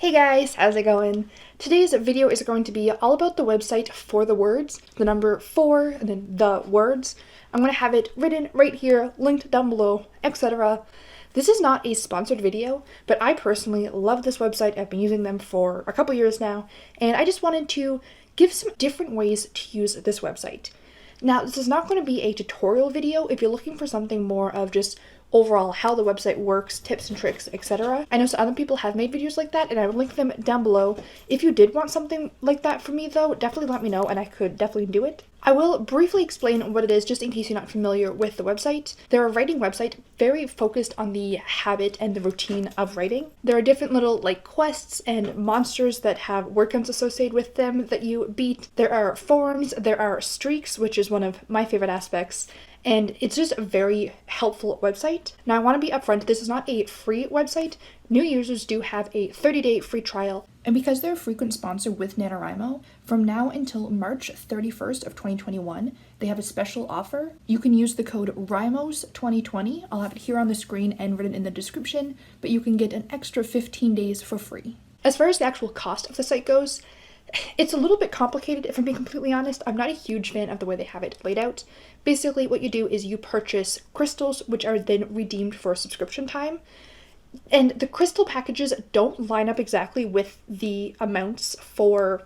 Hey guys, how's it going? Today's video is going to be all about the website For the Words, the number 4, and then the words. I'm going to have it written right here, linked down below, etc. This is not a sponsored video, but I personally love this website. I've been using them for a couple years now, and I just wanted to give some different ways to use this website. Now, this is not going to be a tutorial video. If you're looking for something more of just overall how the website works, tips and tricks, etc. I know some other people have made videos like that, and I will link them down below. If you did want something like that from me though, definitely let me know and I could definitely do it. I will briefly explain what it is just in case you're not familiar with the website. They're a writing website very focused on the habit and the routine of writing. There are different little quests and monsters that have word counts associated with them that you beat. There are forums, there are streaks, which is one of my favorite aspects. And it's just a very helpful website. Now I want to be upfront, this is not a free website. New users do have a 30-day free trial. And because they're a frequent sponsor with NaNoWriMo, from now until March 31st of 2021, they have a special offer. You can use the code RIMOS2020. I'll have it here on the screen and written in the description, but you can get an extra 15 days for free. As far as the actual cost of the site goes, it's a little bit complicated, if I'm being completely honest. I'm not a huge fan of the way they have it laid out. Basically, what you do is you purchase crystals, which are then redeemed for subscription time. And the crystal packages don't line up exactly with the amounts for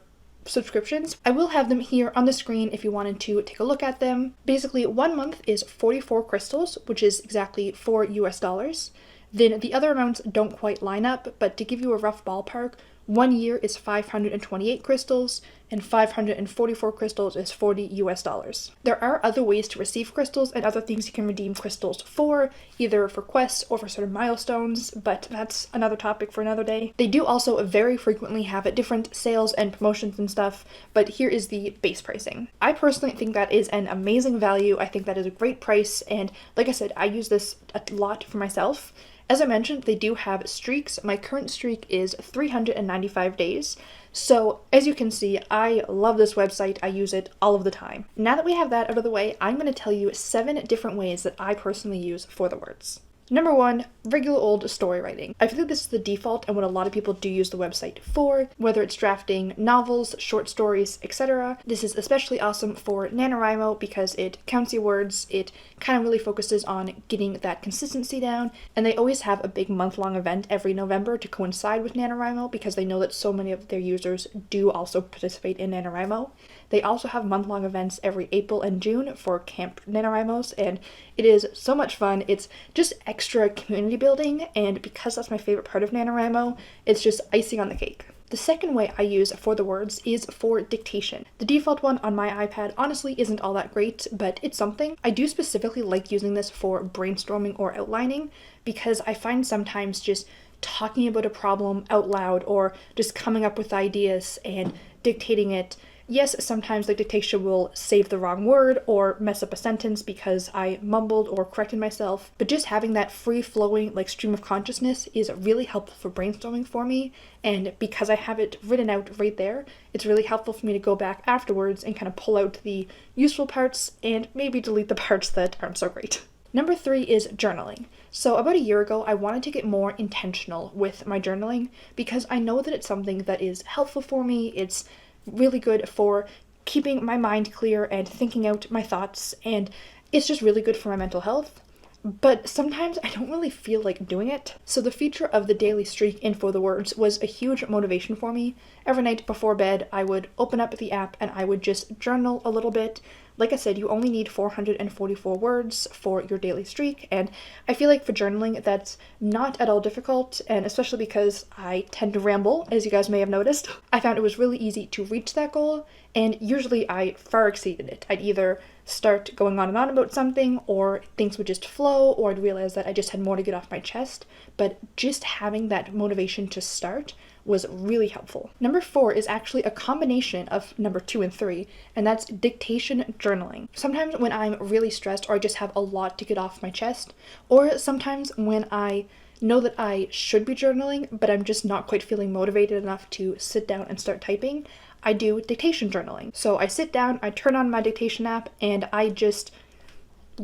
subscriptions. I will have them here on the screen if you wanted to take a look at them. Basically, 1 month is 44 crystals, which is exactly $4 US. Then the other amounts don't quite line up, but to give you a rough ballpark, 1 year is 528 crystals, and 544 crystals is $40 US. There are other ways to receive crystals and other things you can redeem crystals for, either for quests or for certain milestones, but that's another topic for another day. They do also very frequently have different sales and promotions and stuff, but here is the base pricing. I personally think that is an amazing value. I think that is a great price, and like I said, I use this a lot for myself. As I mentioned, they do have streaks. My current streak is 395 days. So as you can see, I love this website. I use it all of the time. Now that we have that out of the way, I'm going to tell you 7 different ways that I personally use For the Words. Number 1, regular old story writing. I feel like this is the default and what a lot of people do use the website for, whether it's drafting novels, short stories, etc. This is especially awesome for NaNoWriMo because it counts your words, it kind of really focuses on getting that consistency down, and they always have a big month-long event every November to coincide with NaNoWriMo because they know that so many of their users do also participate in NaNoWriMo. They also have month-long events every April and June for Camp NaNoWriMos, and it is so much fun. It's just extra community building, and because that's my favorite part of NaNoWriMo, it's just icing on the cake. The second way I use For the Words is for dictation. The default one on my iPad honestly isn't all that great, but it's something. I do specifically like using this for brainstorming or outlining because I find sometimes just talking about a problem out loud or just coming up with ideas and dictating it. Yes, sometimes the dictation will save the wrong word or mess up a sentence because I mumbled or corrected myself, but just having that free-flowing stream of consciousness is really helpful for brainstorming for me, and because I have it written out right there, it's really helpful for me to go back afterwards and kind of pull out the useful parts and maybe delete the parts that aren't so great. Number 3 is journaling. So about a year ago, I wanted to get more intentional with my journaling because I know that it's something that is helpful for me. It's really good for keeping my mind clear and thinking out my thoughts, and it's just really good for my mental health. But sometimes I don't really feel like doing it. So the feature of the daily streak in For the Words was a huge motivation for me. Every night before bed, I would open up the app and I would just journal a little bit. Like I said, you only need 444 words for your daily streak, and I feel like for journaling, that's not at all difficult, and especially because I tend to ramble, as you guys may have noticed. I found it was really easy to reach that goal, and usually I far exceeded it. I'd either start going on and on about something, or things would just flow, or I'd realize that I just had more to get off my chest, but just having that motivation to start was really helpful. Number 4 is actually a combination of number 2 and 3, and that's dictation journaling. Sometimes when I'm really stressed or I just have a lot to get off my chest, or sometimes when I know that I should be journaling, but I'm just not quite feeling motivated enough to sit down and start typing, I do dictation journaling. So I sit down, I turn on my dictation app, and I just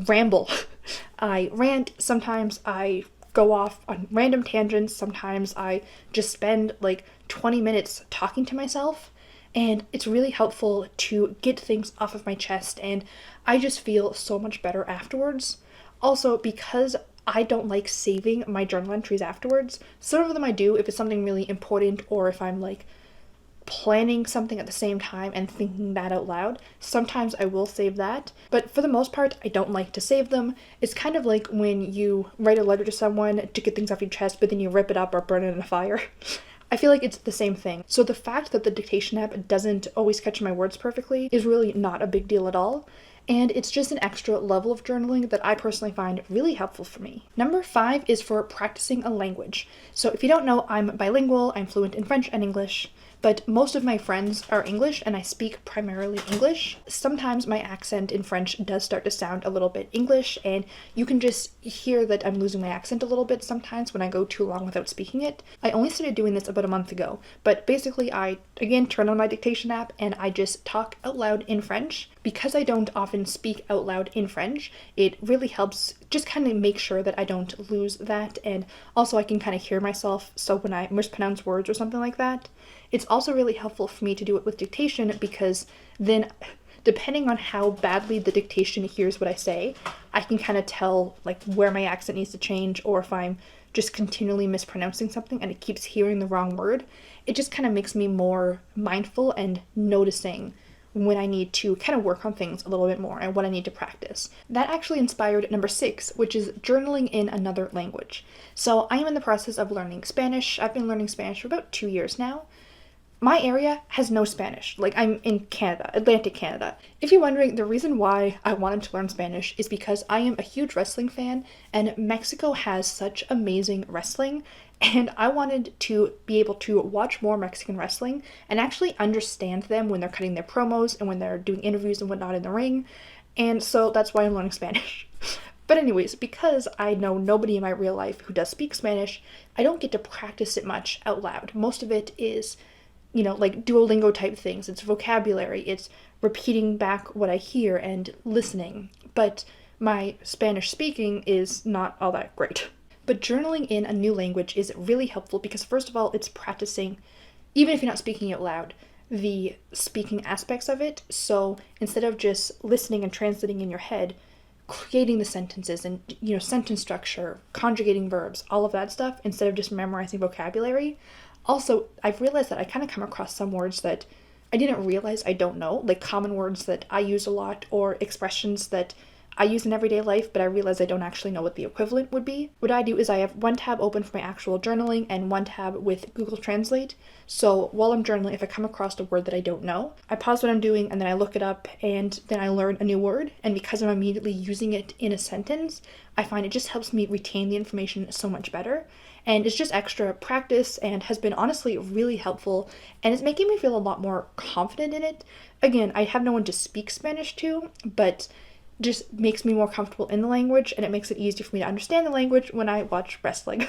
ramble. I rant, sometimes I go off on random tangents. Sometimes I just spend like 20 minutes talking to myself, and it's really helpful to get things off of my chest, and I just feel so much better afterwards. Also, because I don't like saving my journal entries afterwards, some of them I do if it's something really important or if I'm like planning something at the same time and thinking that out loud. Sometimes I will save that, but for the most part, I don't like to save them. It's kind of like when you write a letter to someone to get things off your chest, but then you rip it up or burn it in a fire. I feel like it's the same thing. So the fact that the dictation app doesn't always catch my words perfectly is really not a big deal at all. And it's just an extra level of journaling that I personally find really helpful for me. Number 5 is for practicing a language. So if you don't know, I'm bilingual, I'm fluent in French and English, but most of my friends are English and I speak primarily English. Sometimes my accent in French does start to sound a little bit English, and you can just hear that I'm losing my accent a little bit sometimes when I go too long without speaking it. I only started doing this about a month ago, but basically I, again, turn on my dictation app and I just talk out loud in French. Because I don't often speak out loud in French, it really helps just kind of make sure that I don't lose that, and also I can kind of hear myself, so when I mispronounce words or something like that. It's also really helpful for me to do it with dictation, because then depending on how badly the dictation hears what I say, I can kind of tell like where my accent needs to change, or if I'm just continually mispronouncing something and it keeps hearing the wrong word. It just kind of makes me more mindful and noticing when I need to kind of work on things a little bit more and what I need to practice. That actually inspired number 6, which is journaling in another language. So I am in the process of learning Spanish. I've been learning Spanish for about 2 years now. My area has no Spanish. Like, I'm in Canada, Atlantic Canada. If you're wondering, the reason why I wanted to learn Spanish is because I am a huge wrestling fan, and Mexico has such amazing wrestling, and I wanted to be able to watch more Mexican wrestling and actually understand them when they're cutting their promos and when they're doing interviews and whatnot in the ring, and so that's why I'm learning Spanish. But anyways, because I know nobody in my real life who does speak Spanish, I don't get to practice it much out loud. Most of it is, you know, like Duolingo type things. It's vocabulary, it's repeating back what I hear and listening. But my Spanish speaking is not all that great. But journaling in a new language is really helpful because, first of all, it's practicing, even if you're not speaking out loud, the speaking aspects of it. So instead of just listening and translating in your head, creating the sentences and, you know, sentence structure, conjugating verbs, all of that stuff, instead of just memorizing vocabulary. Also, I've realized that I kind of come across some words that I didn't realize I don't know, like common words that I use a lot or expressions that I use in everyday life, but I realize I don't actually know what the equivalent would be. What I do is I have one tab open for my actual journaling and one tab with Google Translate. So while I'm journaling, if I come across a word that I don't know, I pause what I'm doing and then I look it up and then I learn a new word. And because I'm immediately using it in a sentence, I find it just helps me retain the information so much better. And it's just extra practice and has been honestly really helpful, and it's making me feel a lot more confident in it. Again, I have no one to speak Spanish to, but just makes me more comfortable in the language, and it makes it easier for me to understand the language when I watch wrestling.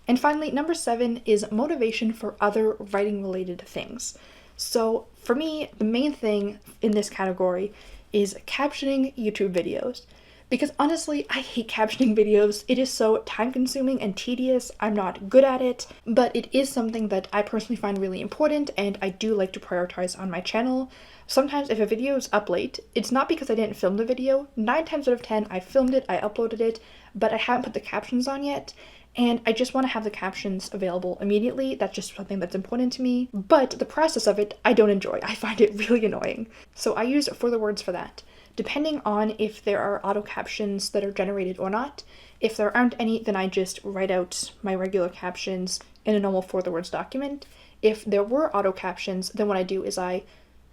And finally, number 7 is motivation for other writing related things. So for me, the main thing in this category is captioning YouTube videos. Because honestly, I hate captioning videos. It is so time consuming and tedious. I'm not good at it, but it is something that I personally find really important and I do like to prioritize on my channel. Sometimes if a video is up late, it's not because I didn't film the video. 9 times out of 10, I filmed it, I uploaded it, but I haven't put the captions on yet. And I just want to have the captions available immediately. That's just something that's important to me. But the process of it, I don't enjoy. I find it really annoying. So I use For the Words for that. Depending on if there are auto captions that are generated or not. If there aren't any, then I just write out my regular captions in a normal For the Words document. If there were auto captions, then what I do is I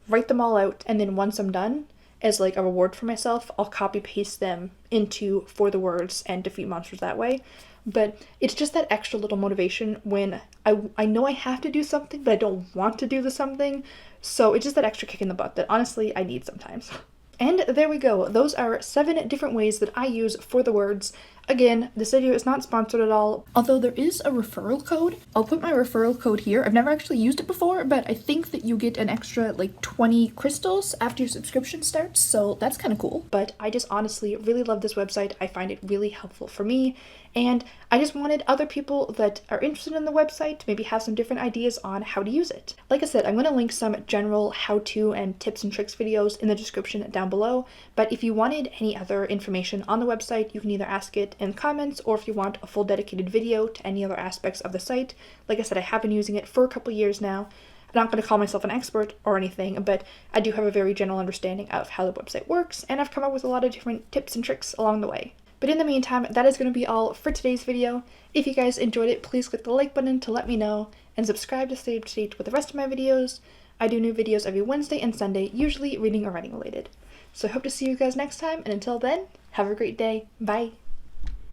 write them all out, and then once I'm done, as like a reward for myself, I'll copy paste them into For the Words and defeat monsters that way. But it's just that extra little motivation when I know I have to do something, but I don't want to do the something. So it's just that extra kick in the butt that honestly I need sometimes. And there we go. Those are 7 different ways that I use For the Words. Again, this video is not sponsored at all, although there is a referral code. I'll put my referral code here. I've never actually used it before, but I think that you get an extra like 20 crystals after your subscription starts, so that's kind of cool. But I just honestly really love this website. I find it really helpful for me, and I just wanted other people that are interested in the website to maybe have some different ideas on how to use it. Like I said, I'm going to link some general how-to and tips and tricks videos in the description down below, but if you wanted any other information on the website, you can either ask it in comments, or if you want a full dedicated video to any other aspects of the site. Like I said, I have been using it for a couple years now. I'm not going to call myself an expert or anything, but I do have a very general understanding of how the website works, and I've come up with a lot of different tips and tricks along the way. But in the meantime, that is going to be all for today's video. If you guys enjoyed it, please click the like button to let me know, and subscribe to stay up to date with the rest of my videos. I do new videos every Wednesday and Sunday, usually reading or writing related. So I hope to see you guys next time, and until then, have a great day. Bye!